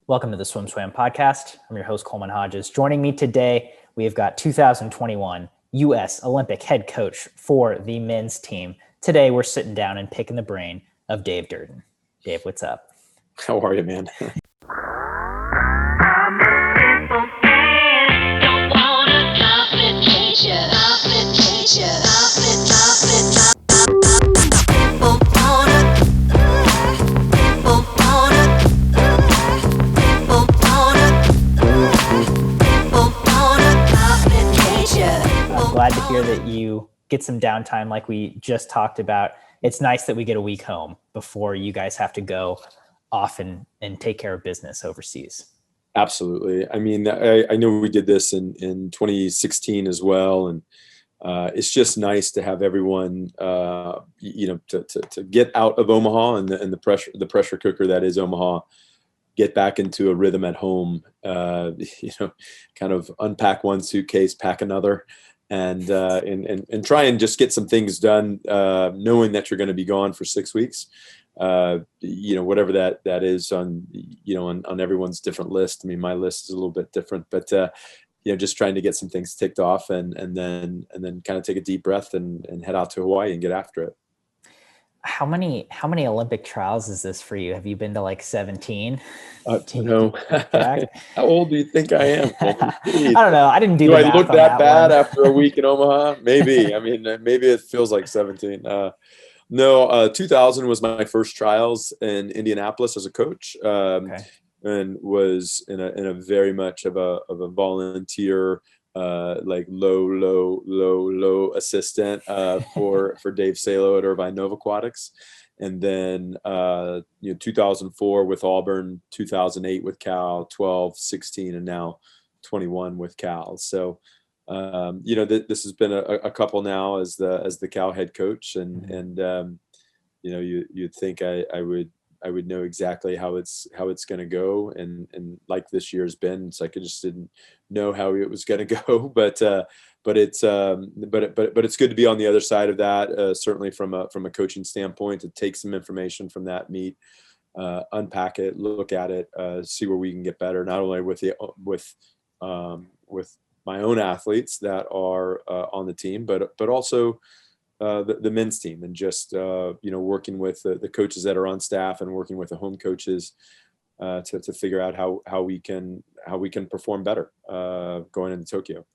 Welcome to the SwimSwam podcast. I'm your host, Coleman Hodges. Joining me today, we have got 2021 U.S. Olympic head coach for the men's team. Today, we're sitting down and picking the brain of Dave Durden. Dave, what's up? How are you, man? Glad to hear that you get some downtime like we just talked about. It's nice that we get a week home before you guys have to go off and take care of business overseas. Absolutely. I mean, I know we did this in 2016 as well. And it's just nice to have everyone, to get out of Omaha and the pressure cooker that is Omaha, get back into a rhythm at home, kind of unpack one suitcase, pack another, and try and just get some things done, knowing that you're going to be gone for 6 weeks. Whatever that is on everyone's different list. I mean, my list is a little bit different, but just trying to get some things ticked off and then kind of take a deep breath and head out to Hawaii and get after it. How many Olympic trials is this for you? Have you been to like 17? No. How old do you think I am? I don't know. I didn't do the math. I look on that bad one. after a week in Omaha? Maybe. I mean, maybe it feels like 17. No, 2000 was my first trials in Indianapolis as a coach, and was in a very much of a volunteer, like low assistant for Dave Salo at Irvine Nova Aquatics. And then 2004 with Auburn, 2008 with Cal, 12, 16, and now 21 with Cal. So this has been a couple now as the Cal head coach, and you'd think I would know exactly how it's going to go, and like this year's been, it's like I just didn't know how it was going to go, but it's good to be on the other side of that, certainly from a coaching standpoint, to take some information from that meet, unpack it, look at it, see where we can get better, not only with my own athletes that are on the team, but also the men's team, and just working with the coaches that are on staff and working with the home coaches to figure out how we can perform better going into Tokyo.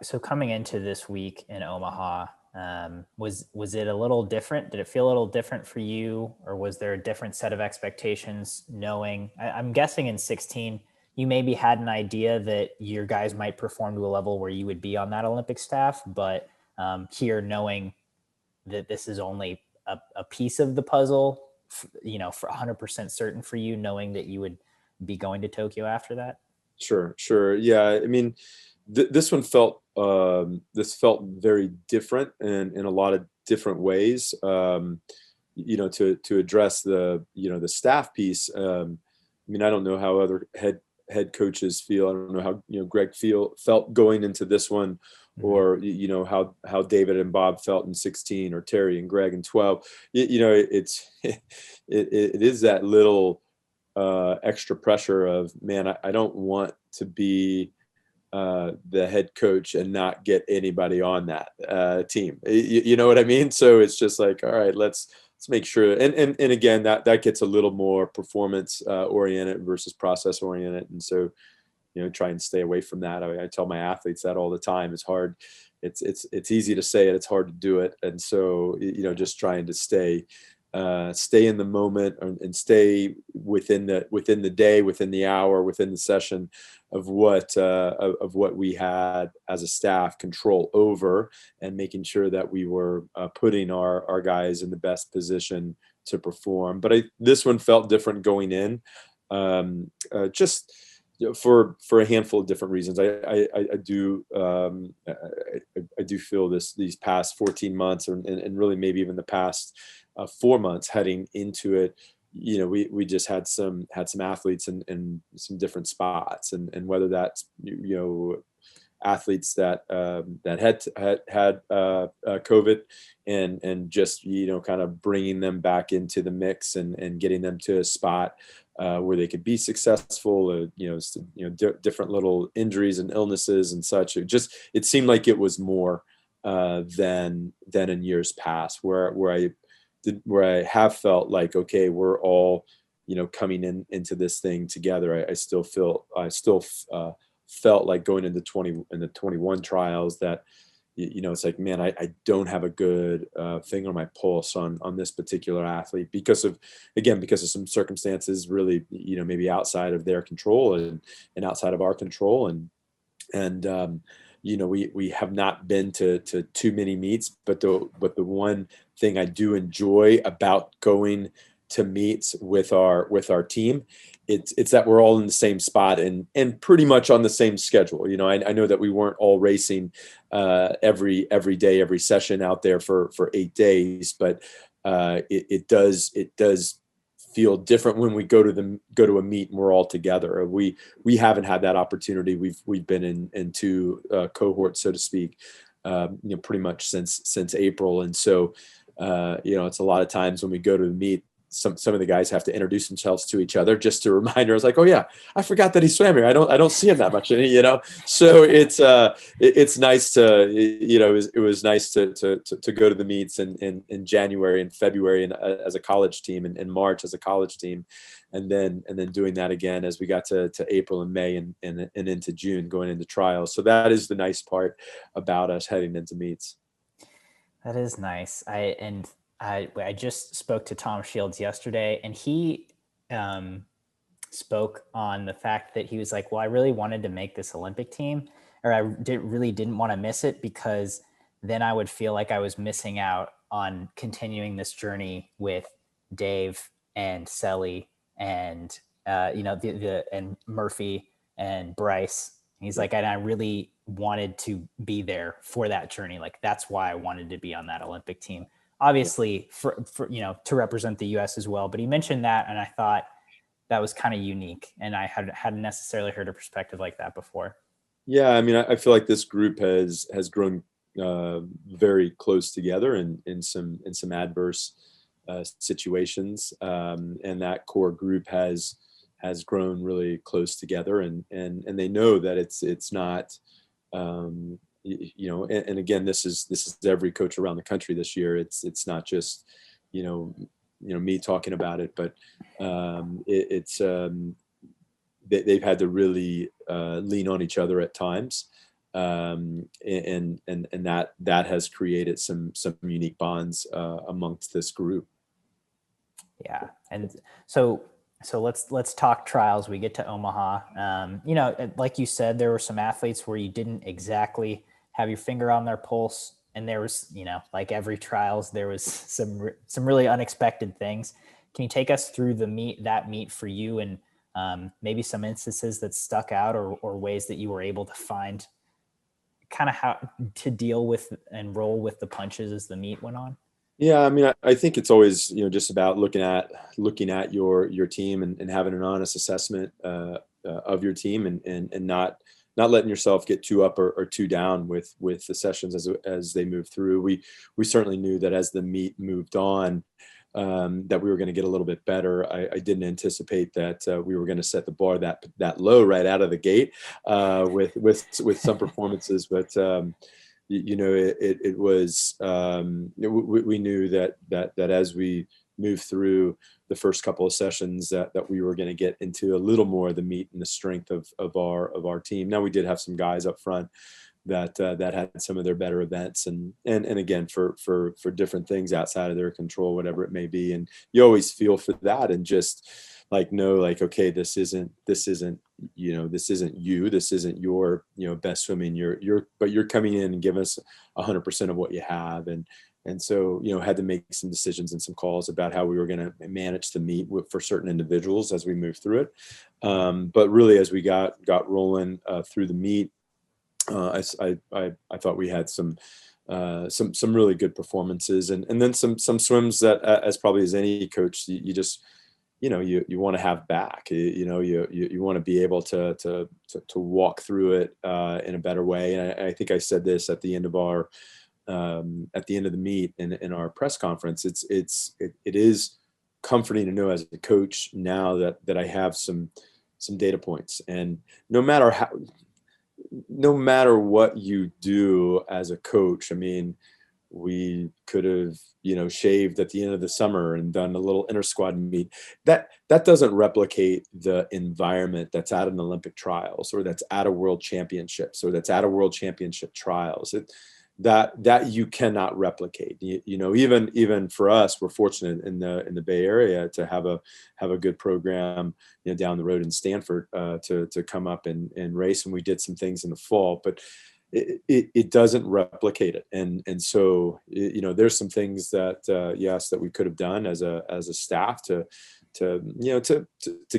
So coming into this week in Omaha, was it a little different? Did it feel a little different for you, or was there a different set of expectations? Knowing, I'm guessing in 16, you maybe had an idea that your guys might perform to a level where you would be on that Olympic staff, but here, knowing that this is only a piece of the puzzle, for 100% certain for you, knowing that you would be going to Tokyo after that. Sure. Yeah. I mean, this one felt very different and in a lot of different ways. To address the staff piece. I mean, I don't know how other head coaches feel. I don't know how Greg felt going into this one, or how David and Bob felt in 16, or Terry and Greg in 12. It is that little extra pressure of, man, I don't want to be the head coach and not get anybody on that team. You know what I mean? So it's just like, all right, let's make sure. And again, that gets a little more performance oriented versus process oriented. And so, try and stay away from that. I tell my athletes that all the time. It's hard. It's easy to say it. It's hard to do it. And so, just trying to stay in the moment and stay within the day, within the hour, within the session of what we had as a staff control over, and making sure that we were putting our guys in the best position to perform. But this one felt different going in, just for a handful of different reasons. I do feel these past 14 months, and really maybe even the past 4 months heading into it, we just had some athletes in some different spots, and whether that's athletes that had COVID, and just kind of bringing them back into the mix and getting them to a spot where they could be successful, different little injuries and illnesses and such. It seemed like it was more than in years past, where I have felt like, okay, we're all, coming into this thing together. I still felt like going into the 21 trials that, it's like, man, I don't have a good finger on my pulse on this particular athlete because of some circumstances really, maybe outside of their control and outside of our control. And we have not been to too many meets, but the one thing I do enjoy about going to meets with our team, it's that we're all in the same spot and pretty much on the same schedule. I know that we weren't all racing every day, every session out there for 8 days, but it does feel different when we go to a meet and we're all together. We haven't had that opportunity. We've been in two cohorts, so to speak, pretty much since April. And so, it's a lot of times when we go to the meet, some of the guys have to introduce themselves to each other just to remind us, like, oh yeah, I forgot that he swam here. I don't see him that much, So it's nice to, it was nice to go to the meets in January and February and as a college team, and in March as a college team, and then doing that again as we got to April and May and into June going into trials. So that is the nice part about us heading into meets. That is nice. I just spoke to Tom Shields yesterday, and he spoke on the fact that he was like, well, I really wanted to make this Olympic team, or I really didn't want to miss it, because then I would feel like I was missing out on continuing this journey with Dave and Selly and and Murphy and Bryce. He's like, and I really wanted to be there for that journey. Like, that's why I wanted to be on that Olympic team, obviously for to represent the US as well. But he mentioned that, and I thought that was kind of unique, and I hadn't necessarily heard a perspective like that before. Yeah, I mean, I feel like this group has grown very close together in some adverse situations, and that core group has grown really close together, and they know that it's not, and again, this is every coach around the country this year. It's not just me talking about it, but they've had to really lean on each other at times, and that has created some unique bonds amongst this group. Yeah, and so let's talk trials. We get to Omaha. Like you said, there were some athletes where you didn't exactly have your finger on their pulse, and there was, like every trials, there was some really unexpected things. Can you take us through that meet for you, and maybe some instances that stuck out, or ways that you were able to find kind of how to deal with and roll with the punches as the meet went on? Yeah, I mean, I think it's always, just about looking at your team and having an honest assessment of your team, and not letting yourself get too up or too down with the sessions as they move through. We certainly knew that as the meet moved on, that we were going to get a little bit better. I didn't anticipate that we were going to set the bar that low right out of the gate with some performances, but it was, we knew that as we moved through the first couple of sessions that we were going to get into a little more of the meat and the strength of our team. Now, we did have some guys up front that had some of their better events, and again, for different things outside of their control, whatever it may be. And you always feel for that, and just like, know, like, okay, this isn't you, this isn't your best swimming, but you're coming in and giving us 100% of what you have. And so, had to make some decisions and some calls about how we were going to manage the meet for certain individuals as we moved through it. But really, as we got rolling through the meet, I thought we had some really good performances, and then some swims that, as probably as any coach, you just you want to have back. You want to be able to walk through it in a better way. And I think I said this at the end of the meet in our press conference. It is comforting to know as a coach now that I have some data points. And no matter how, no matter what you do as a coach, I mean, we could have, shaved at the end of the summer and done a little inter squad meet. That doesn't replicate the environment that's at an Olympic trials, or that's at a world championships, or that's at a world championship trials. That you cannot replicate. Even for us, we're fortunate in the Bay Area to have a good program, down the road in Stanford, to come up and race. And we did some things in the fall, but it doesn't replicate it. And so, there's some things that, yes, that we could have done as a staff to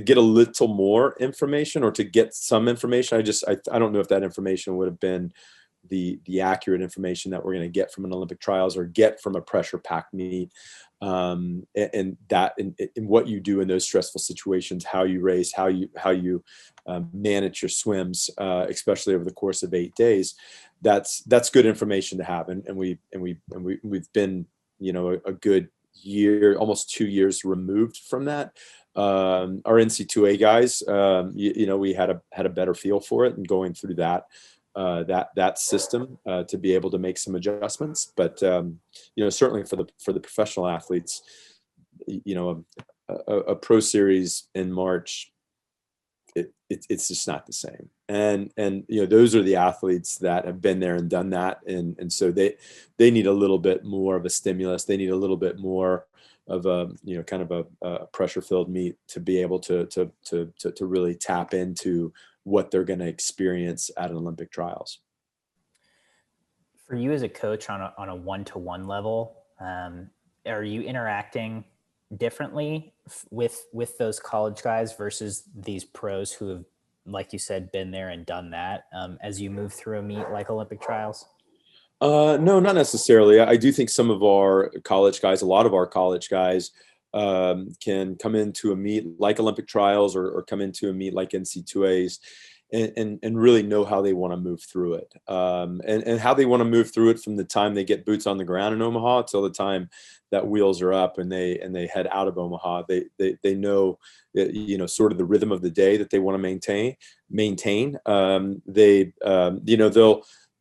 get a little more information, or to get some information. I don't know if that information would have been the accurate information that we're going to get from an Olympic trials, or get from a pressure packed meet. And that in what you do in those stressful situations, how you race, how you manage your swims, especially over the course of 8 days. That's good information to have. And we've been, a good year, almost 2 years removed from that. Our NC2A guys, we had a better feel for it, and going through that system, to be able to make some adjustments. But certainly for the professional athletes, a pro series in March, it's just not the same. And those are the athletes that have been there and done that, and so they need a little bit more of a stimulus. They need a little bit more of a kind of a pressure filled meet to be able to really tap into what they're going to experience at an Olympic trials. For you as a coach on a one-to-one level, are you interacting differently with those college guys versus these pros who have, like you said, been there and done that, as you move through a meet like Olympic trials? No, not necessarily. I do think some of our college guys, a lot of our college guys, can come into a meet like Olympic trials, or come into a meet like NC2As, and really know how they want to move through it, and how they want to move through it from the time they get boots on the ground in Omaha till the time that wheels are up and they head out of Omaha. They know, sort of the rhythm of the day that they want to maintain.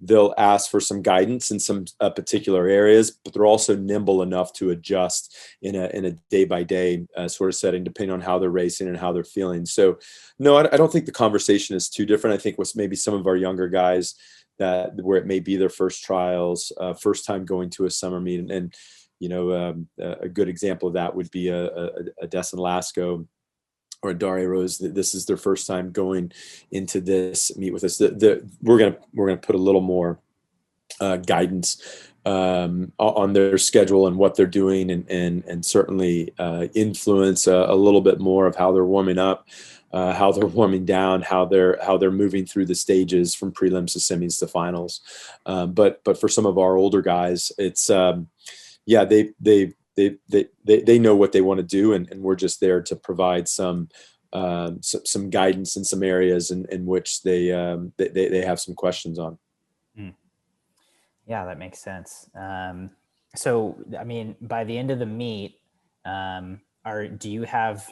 They'll ask for some guidance in some particular areas, but they're also nimble enough to adjust in a day by day sort of setting, depending on how they're racing and how they're feeling. So, no, I don't think the conversation is too different. I think with maybe some of our younger guys where it may be their first trials, first time going to a summer meet, and a good example of that would be a Destin Lasco or a Daria Rose. This is their first time going into this meet with us. We're gonna put a little more guidance on their schedule and what they're doing, and certainly influence a little bit more of how they're warming up, how they're warming down, how they're moving through the stages from prelims to semis to finals. But for some of our older guys, it's they know what they want to do, and we're just there to provide some guidance in some areas in which they have some questions on. Yeah, that makes sense. So, I mean, by the end of the meet, do you have,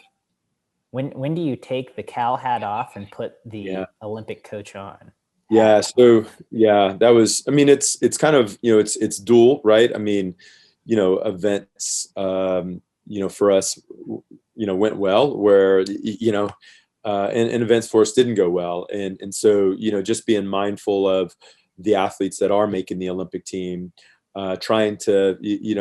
when do you take the Cal hat off and put the Olympic coach on? Yeah. So that was, I mean, it's kind of, it's dual, right? I mean, events, for us, went well, where, and events for us didn't go well. And so, just being mindful of the athletes that are making the Olympic team, trying to,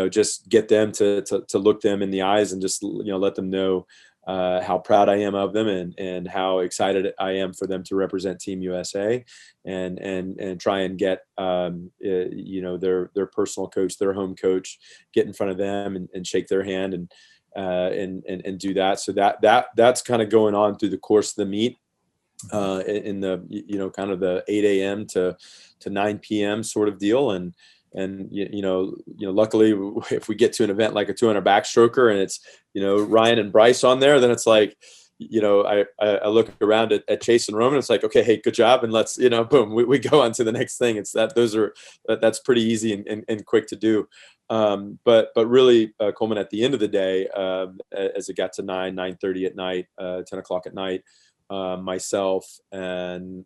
just get them to look them in the eyes and just, let them know how proud I am of them, and how excited I am for them to represent Team USA, and try and get their personal coach, their home coach, get in front of them and shake their hand and do that. So that's kind of going on through the course of the meet, in the kind of the 8 a.m. to 9 p.m. sort of deal. And luckily, if we get to an event like a 200 backstroker and it's, Ryan and Bryce on there, then it's like, I look around at Chase and Roman. It's like, okay, hey, good job. And let's, boom, we go on to the next thing. That's pretty easy and quick to do. But really, Coleman, at the end of the day, as it got to 9:30 at night, 10 o'clock at night, myself and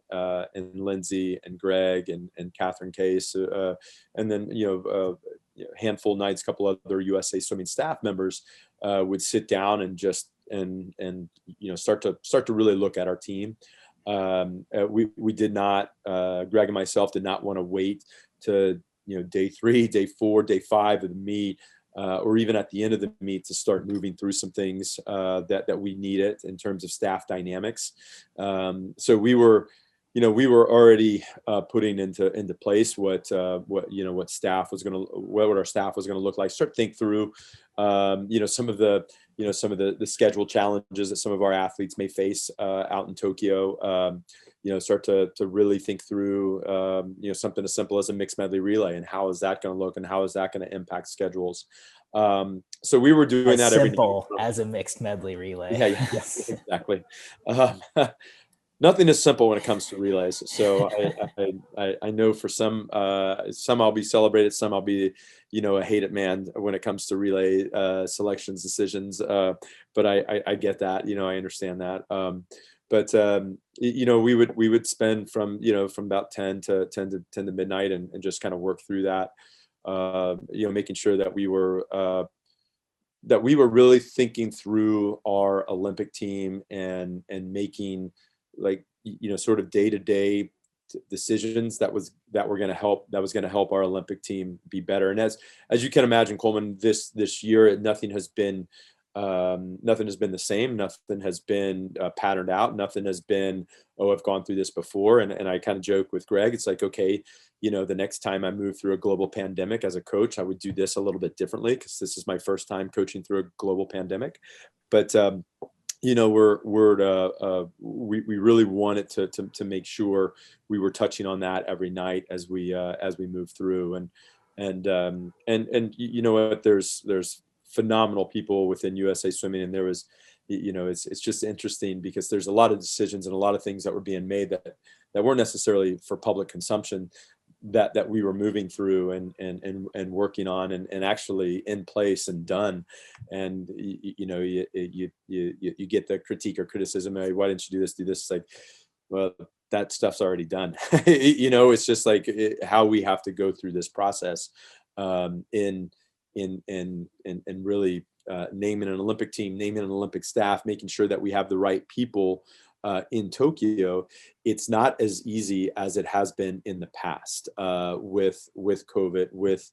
Lindsay and Greg and Catherine Case, and then handful of nights, a couple other USA Swimming staff members would sit down and just and start to really look at our team. We did not, Greg and myself did not want to wait to day 3, day 4, day 5 of the meet, or even at the end of the meet, to start moving through some things that we needed in terms of staff dynamics. So we were already putting into place what staff was what our staff was going to look like. Start to think through some of the schedule challenges that some of our athletes may face out in Tokyo. Start to really think through something as simple as a mixed medley relay, and how is that going to look, and how is that going to impact schedules. So we were doing that every night. Simple as a mixed medley relay. Yeah, exactly. Nothing is simple when it comes to relays. So I know for some I'll be celebrated, some I'll be, a hated man when it comes to relay selections, decisions. But I get that, I understand that. But we would spend from about 10 to midnight and just kind of work through that, making sure that we were really thinking through our Olympic team and making sort of day-to-day decisions that was going to help our Olympic team be better. And as you can imagine, Coleman, this year nothing has been the same. Nothing has been patterned out. Nothing has been, oh, I've gone through this before. And I kind of joke with Greg, it's like, okay, the next time I move through a global pandemic as a coach, I would do this a little bit differently, because this is my first time coaching through a global pandemic. But we really wanted to make sure we were touching on that every night as we move through. And what, there's phenomenal people within USA Swimming, and there was, it's just interesting because there's a lot of decisions and a lot of things that were being made that weren't necessarily for public consumption, that we were moving through and working on and actually in place and done. And you get the critique or criticism, hey, why didn't you do this? It's like, well, that stuff's already done. It's just like how we have to go through this process in really naming an Olympic team, naming an Olympic staff, making sure that we have the right people in Tokyo. It's not as easy as it has been in the past with COVID, with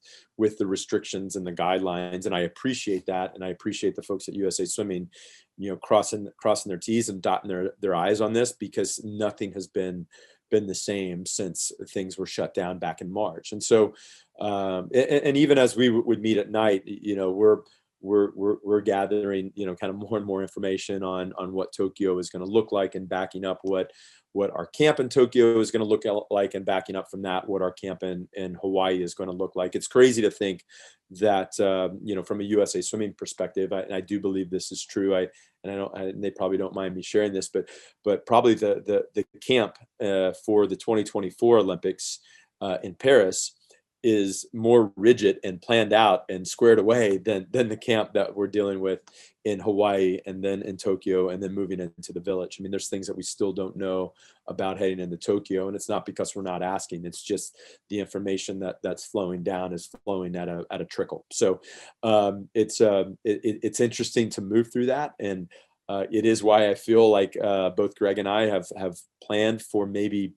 the restrictions and the guidelines. And I appreciate that. And I appreciate the folks at USA Swimming, crossing their T's and dotting their I's on this, because nothing has been the same since things were shut down back in March. And so, and even as we would meet at night, we're gathering, kind of more and more information on what Tokyo is going to look like, and backing up what our camp in Tokyo is going to look like, and backing up from that what our camp in Hawaii is going to look like. It's crazy to think that, from a USA Swimming perspective, and I do believe this is true. And they probably don't mind me sharing this, but probably the camp for the 2024 Olympics in Paris is more rigid and planned out and squared away than the camp that we're dealing with in Hawaii, and then in Tokyo, and then moving into the village. I mean, there's things that we still don't know about heading into Tokyo, and it's not because we're not asking. It's just the information that's flowing down is flowing at a trickle. So it's interesting to move through that, and it is why I feel like both Greg and I have planned for maybe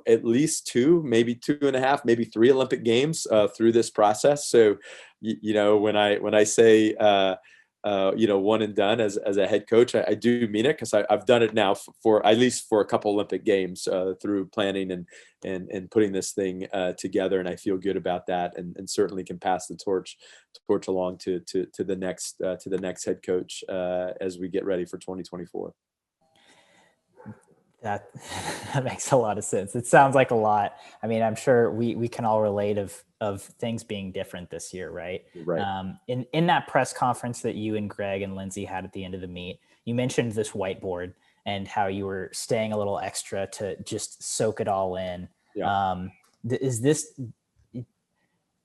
at least 2, maybe 2.5, maybe 3 Olympic Games through this process. So, when I say, one and done as a head coach, I do mean it, because I've done it now for at least for a couple Olympic Games through planning and putting this thing together. And I feel good about that, and certainly can pass the torch along to the next head coach as we get ready for 2024. That makes a lot of sense. It sounds like a lot. I mean, I'm sure we can all relate of things being different this year, right? Right. In that press conference that you and Greg and Lindsay had at the end of the meet, you mentioned this whiteboard and how you were staying a little extra to just soak it all in. Yeah. Is this?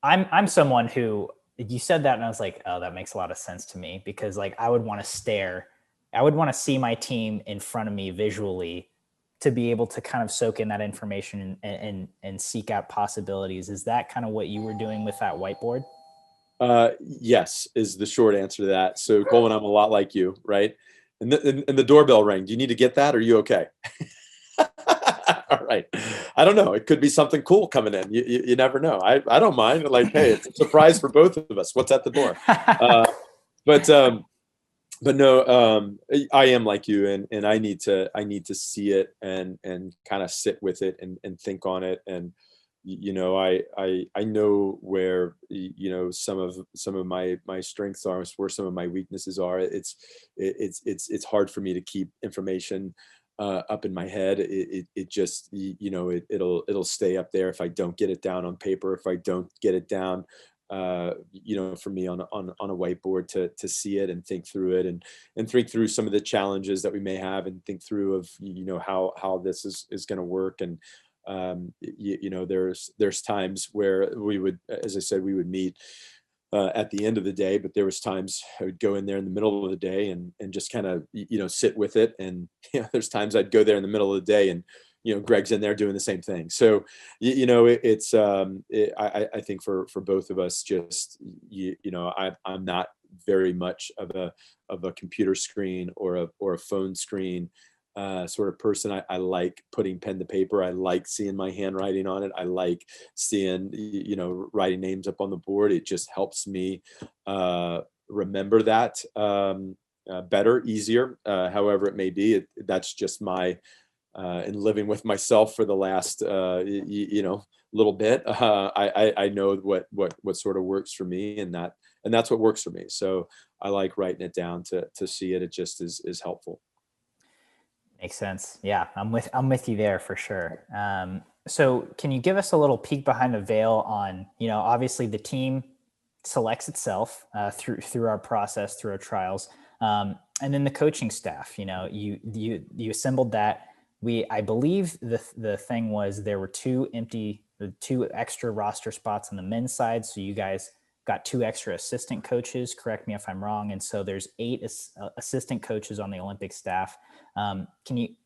I'm someone who you said that and I was like, oh, that makes a lot of sense to me, because like I would want to stare, I would want to see my team in front of me visually to be able to kind of soak in that information and seek out possibilities. Is that kind of what you were doing with that whiteboard? Yes, is the short answer to that. So Coleman, I'm a lot like you, right? And the doorbell rang. Do you need to get that? Or are you okay? All right. I don't know. It could be something cool coming in. You never know. I don't mind. Like, hey, it's a surprise for both of us. What's at the door? Uh, but but no, I am like you, and I need to see it and kind of sit with it and think on it. And I know where some of my strengths are, where some of my weaknesses are. It's hard for me to keep information up in my head. It just it'll stay up there if I don't get it down on paper, if I don't get it down for me on a whiteboard to see it and think through it and think through some of the challenges that we may have and think through of how this is going to work. And there's times where we would, as I said, we would meet at the end of the day, but there was times I would go in there in the middle of the day and just kind of sit with it. And there's times I'd go there in the middle of the day and Greg's in there doing the same thing. So I think for both of us, just I'm not very much of a computer screen or a phone screen sort of person. I like putting pen to paper. I like seeing my handwriting on it. I like seeing, writing names up on the board. It just helps me remember that better, easier, however it may be. That's just my, and living with myself for the last, little bit. I know what sort of works for me, and that's what works for me. So I like writing it down to see it. It just is helpful. Makes sense. Yeah, I'm with you there for sure. So can you give us a little peek behind the veil on, obviously the team selects itself through our process, through our trials, and then the coaching staff. You assembled that. I believe the thing was there were two extra roster spots on the men's side, so you guys got two extra assistant coaches. Correct me if I'm wrong. And so there's eight assistant coaches on the Olympic staff. Can you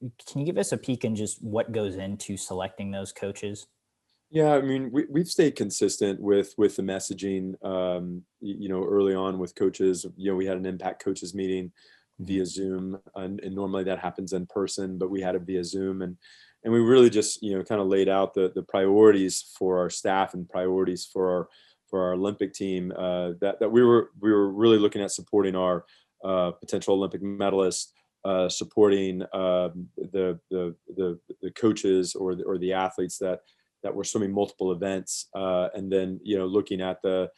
give us a peek in just what goes into selecting those coaches? Yeah, I mean, we've stayed consistent with the messaging. Early on with coaches, we had an impact coaches meeting Mhm. via Zoom, and normally that happens in person, but we had it via Zoom, and we really just kind of laid out the priorities for our staff and priorities for our Olympic team. That we were really looking at supporting our potential Olympic medalists, supporting the coaches or the athletes that were swimming multiple events, and then looking at the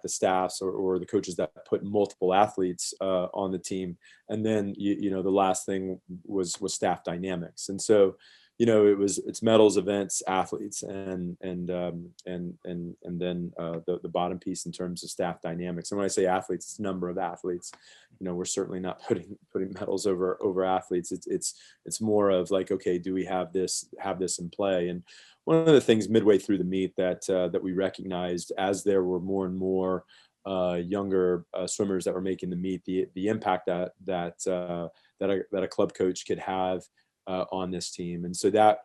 staffs or the coaches that put multiple athletes on the team. And then the last thing was staff dynamics. And so it's medals, events, athletes, and then the bottom piece in terms of staff dynamics. And when I say athletes, it's number of athletes. We're certainly not putting medals over athletes. It's more of like, okay, do we have this in play? And one of the things midway through the meet that we recognized, as there were more and more younger swimmers that were making the meet, the impact that a club coach could have on this team. And so that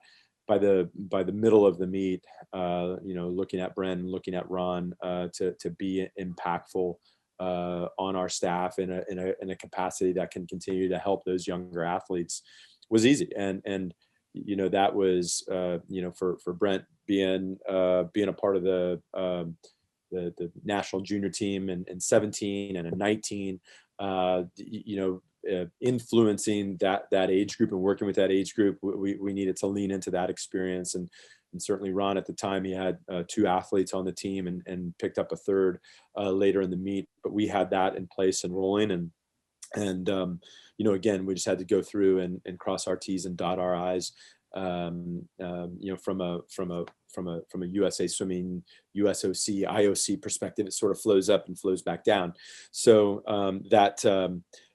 by the middle of the meet, looking at Bren, looking at Ron, to be impactful on our staff in a capacity that can continue to help those younger athletes was easy. And that was for Brent being a part of the national junior team in 17 and in 19, influencing that age group and working with that age group. We needed to lean into that experience. And certainly Ron, at the time, he had two athletes on the team and picked up a third later in the meet, but we had that in place and rolling. And again, we just had to go through and cross our T's and dot our I's. From a USA Swimming, USOC, IOC perspective, it sort of flows up and flows back down. So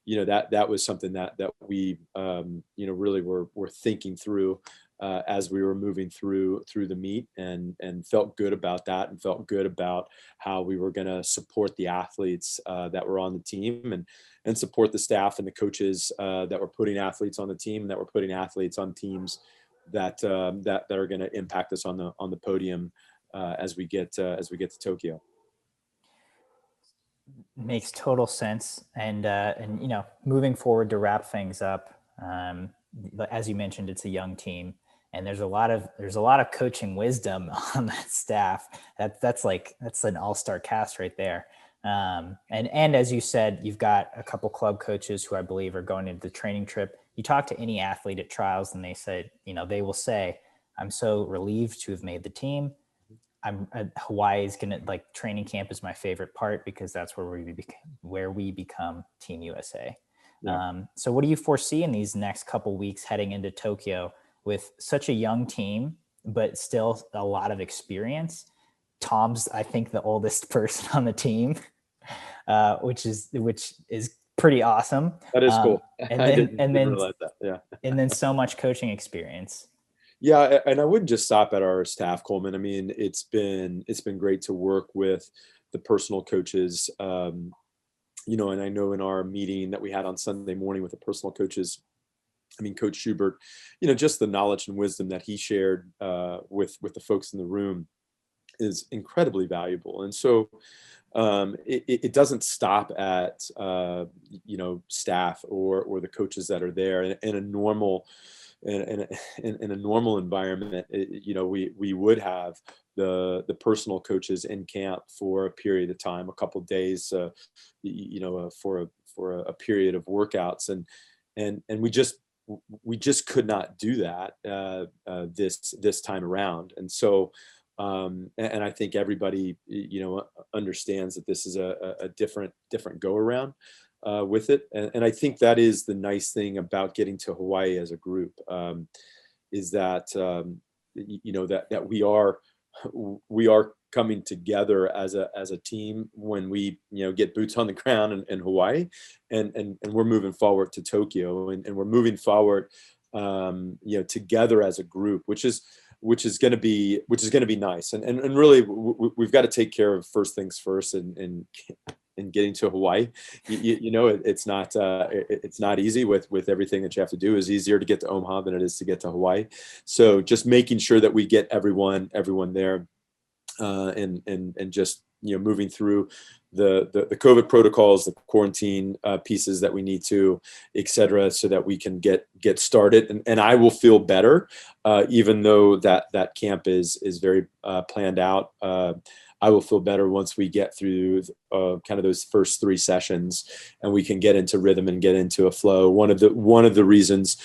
that was something that we really were thinking through as we were moving through the meet, and felt good about that, and felt good about how we were going to support the athletes that were on the team, and support the staff and the coaches that were putting athletes on the team, and that were putting athletes on teams that are going to impact us on the podium as we get to Tokyo. Makes total sense. And moving forward to wrap things up, as you mentioned, it's a young team, and there's a lot of coaching wisdom on that staff. That's an all-star cast right there. And as you said, you've got a couple club coaches who I believe are going into the training trip. You talk to any athlete at trials, and they said, they will say, "I'm so relieved to have made the team. Hawaii is gonna, like, training camp is my favorite part because that's where we become Team USA." Yeah. So what do you foresee in these next couple weeks heading into Tokyo with such a young team, but still a lot of experience? Tom's, I think, the oldest person on the team, which is pretty awesome. That is cool. And I then didn't realize that. Yeah. and then so much coaching experience. Yeah, and I wouldn't just stop at our staff, Coleman. I mean, it's been great to work with the personal coaches. And I know in our meeting that we had on Sunday morning with the personal coaches, I mean, Coach Schubert, just the knowledge and wisdom that he shared with the folks in the room is incredibly valuable. And so it doesn't stop at staff or the coaches that are there in a normal in a normal environment. We would have the personal coaches in camp for a period of time, a couple of days, for a period of workouts, and we just could not do that this time around. And so and I think everybody understands that this is a different go around with it. And I think that is the nice thing about getting to Hawaii as a group, is that that we are coming together as a team when we get boots on the ground in Hawaii, and we're moving forward to Tokyo, and we're moving forward together as a group, which is going to be nice. And really we've got to take care of first things first, and getting to Hawaii. It's not easy with everything that you have to do. It's easier to get to Omaha than it is to get to Hawaii. So just making sure that we get everyone there, and just moving through the COVID protocols, the quarantine pieces that we need to, et cetera, so that we can get started. And I will feel better, even though that camp is very planned out. I will feel better once we get through kind of those first 3 sessions, and we can get into rhythm and get into a flow. One of the reasons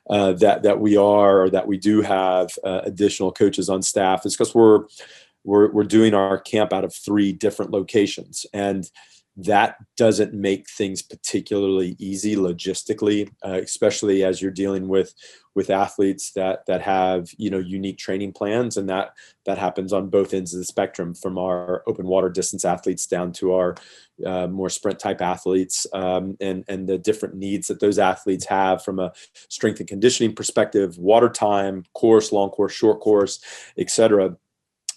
that we do have additional coaches on staff is because we're doing our camp out of 3 different locations, and that doesn't make things particularly easy logistically, especially as you're dealing with athletes that have unique training plans, and that happens on both ends of the spectrum, from our open water distance athletes down to our more sprint type athletes, and the different needs that those athletes have from a strength and conditioning perspective, water time, course, long course, short course, et cetera.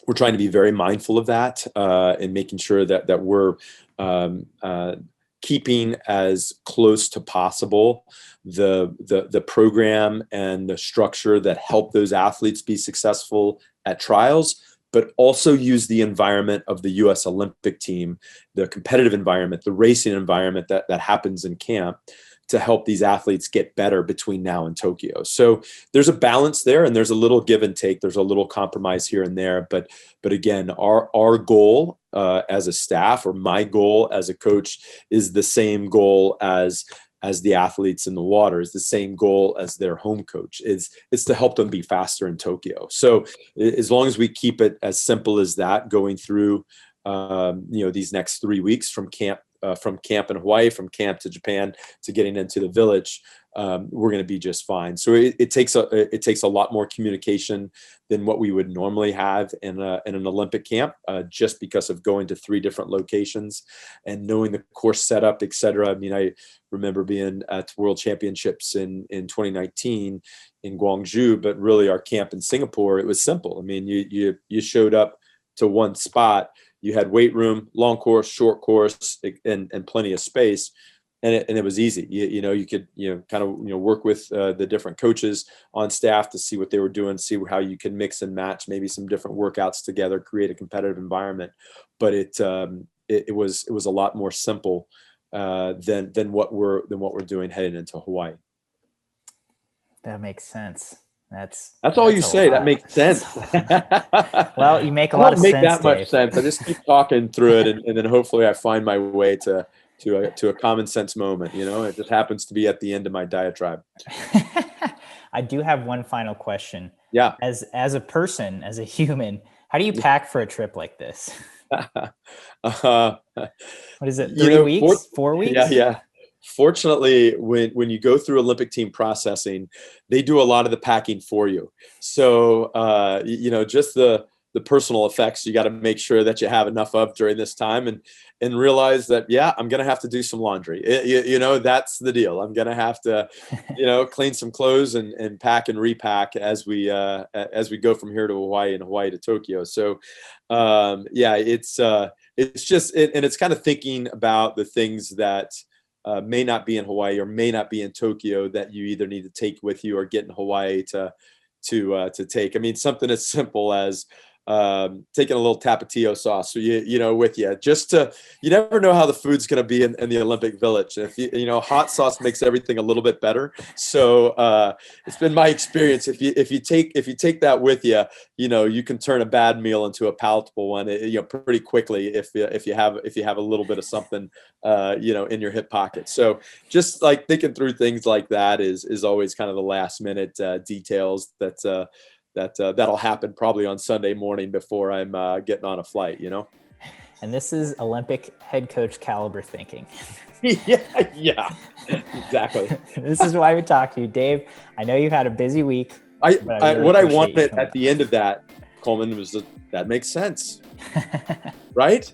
We're trying to be very mindful of that, and making sure that we're keeping as close to possible the program and the structure that help those athletes be successful at trials, but also use the environment of the U.S. Olympic team, the competitive environment, the racing environment that happens in camp, to help these athletes get better between now and Tokyo. So there's a balance there, and there's a little give and take. There's a little compromise here and there, but again, our goal as a staff, or my goal as a coach, is the same goal as the athletes in the water, is the same goal as their home coach. It's to help them be faster in Tokyo. So as long as we keep it as simple as that going through these next 3 weeks from camp from camp in Hawaii, from camp to Japan, to getting into the village, we're going to be just fine. So it takes a lot more communication than what we would normally have in an Olympic camp, just because of going to 3 different locations and knowing the course setup, et cetera. I mean, I remember being at World Championships in 2019 in Guangzhou, but really our camp in Singapore, it was simple. I mean, you showed up to one spot, you had weight room, long course, short course, and plenty of space. And it was easy. You could, kind of, work with the different coaches on staff to see what they were doing, see how you can mix and match maybe some different workouts together, create a competitive environment. But it was a lot more simple than what we're doing heading into Hawaii. That makes sense. That's all you say. That makes sense. Well, you make a lot of sense. I don't make that much sense. I just keep talking through it, and then hopefully I find my way to a common sense moment. It just happens to be at the end of my diatribe. I do have one final question. Yeah. As a person, as a human, how do you pack for a trip like this? What is it? 3 weeks? 4 weeks? Yeah. Fortunately, when you go through Olympic team processing, they do a lot of the packing for you. So, just the personal effects, you got to make sure that you have enough of during this time, and realize that, I'm going to have to do some laundry. That's the deal. I'm going to have to, clean some clothes and pack and repack as we go from here to Hawaii and Hawaii to Tokyo. So, it's just, and it's kind of thinking about the things that may not be in Hawaii or may not be in Tokyo that you either need to take with you or get in Hawaii to take. I mean, something as simple as taking a little tapatio sauce, with you, you never know how the food's going to be in the Olympic Village. If hot sauce makes everything a little bit better. So it's been my experience. If you take that with you, you can turn a bad meal into a palatable one, pretty quickly if you have a little bit of something, in your hip pocket. So just like thinking through things like that is always kind of the last minute details that'll happen probably on Sunday morning before I'm getting on a flight, And this is Olympic head coach caliber thinking. yeah, exactly. This is why we talk to you, Dave. I know you've had a busy week. What I wanted at the end of that, Coleman, was that makes sense, right?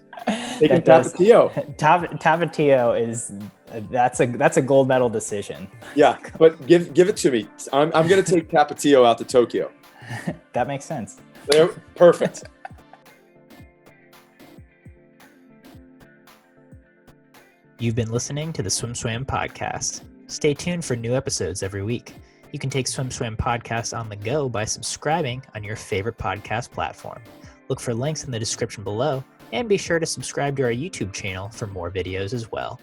Taking Tapatio. Tapatio that's a gold medal decision. Yeah, but give it to me. I'm going to take Tapatio out to Tokyo. That makes sense. Perfect. You've been listening to the SwimSwam podcast. Stay tuned for new episodes every week. You can take SwimSwam podcast on the go by subscribing on your favorite podcast platform. Look for links in the description below, and be sure to subscribe to our YouTube channel for more videos as well.